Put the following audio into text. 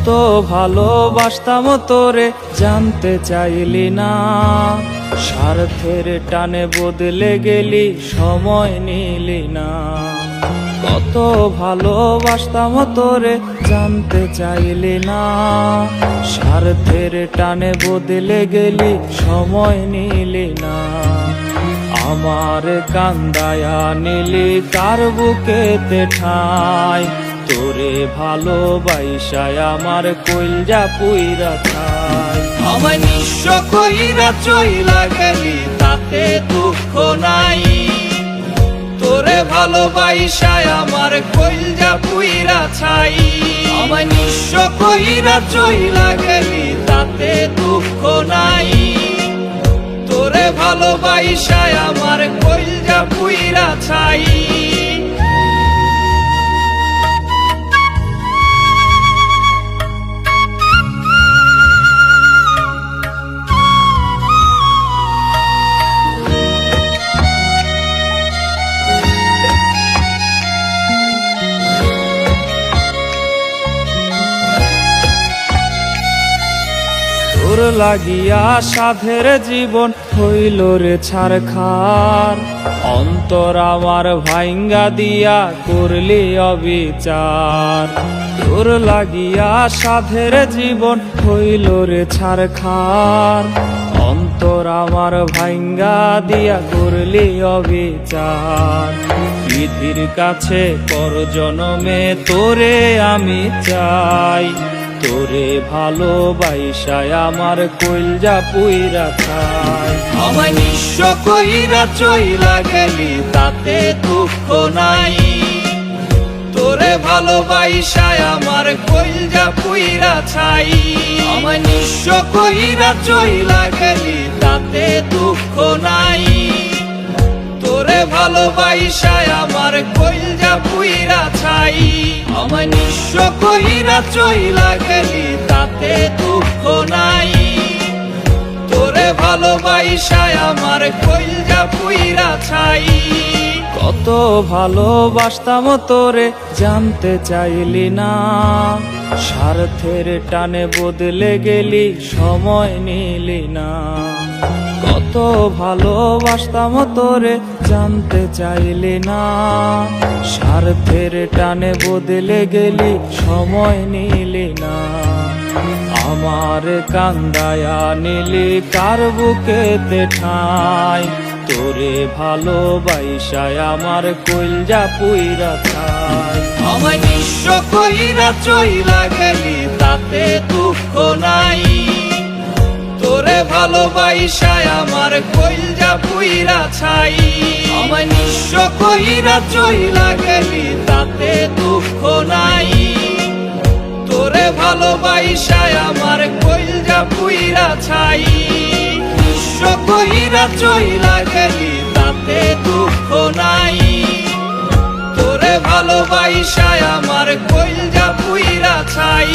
কত ভালোবাসতাম তোরে জানতে চাইলি না, স্বার্থের টানে বদলে গেলি সময় নিলি না। কত ভালোবাসতাম তোরে জানতে চাইলি না, স্বার্থের টানে বদলে গেলি সময় নিলি না। আমার কান্দায়া নিলি কার বুকেতে ঠাই, তোরে ভালোবাসায় আমার কইলজা পুইরা খাই। আমায় নিঃস্ব কইরা চইলা গেলি তাতে দুঃখ নাই, তোরে ভালোবাসায় আমার কইলজা পুইরা ছাই। আমায় নিঃস্ব কইরা চইলা গেলি তাতে দুঃখ নাই, তোরে ভালোবাসায় আমার কইলজা পুইরা ছাই। তোর লাগিয়া সাধের জীবন হইল রে ছারখার, অন্তর আমার ভাইঙ্গা দিয়া করলি অবিচার। তোর লাগিয়া সাধের জীবন হইল রে ছারখার, অন্তর আমার ভাইঙ্গা দিয়া করলি অবিচার। বিধির কাছে পর জনমে তোরে আমি চাই, তোরে ভালোবাসায় আমার কইলজা পুইরা খাই। আমায় নিঃস্ব কইরা চইলা গেলি তাতে দুঃখ নাই, তোরে ভালোবাসায় আমার কইলজা পুইরা ছাই। আমায় নিঃস্ব কইরা চইলা গেলি তাতে দুঃখ নাই, তোরে ভালোবাসায় আমার কইলজা পুইরা ছাই। আমায় নিঃস্ব কইরা চইলা গেলি তাতে দুঃখ নাই, তোরে ভালোবাসায় আমার কইলজা পুইরা ছাই। কত ভালোবাসতাম তোরে জানতে চাইলি না, স্বার্থের টানে বদলে গেলি সময় নিলি না। কত ভালোবাসতাম তোরে জানতে চাইলি না, স্বার্থের টানে বদলে গেলি সময় নিলি না। আমার কান্দায়া নিলি কার বুকেতে ঠাই, তোরে ভালোবাসায় আমার কইলজা পুইরা খাই। আমায় নিঃস্ব কইরা চইলা গেলি তাতে দুঃখ নাই, তোরে ভালোবাসায় আমার কইলজা পুইরা ছাই। আমায় নিঃস্ব কইরা চইলা গেলি তাতে দুঃখ নাই, তোরে ভালোবাসায় আমার কইলজা পুইরা ছাই। নিঃস্ব কইরা চইলা গেলি তাতে দুঃখ নাই, তোরে ভালোবাসায় আমার কইলজা পুইরা ছাই।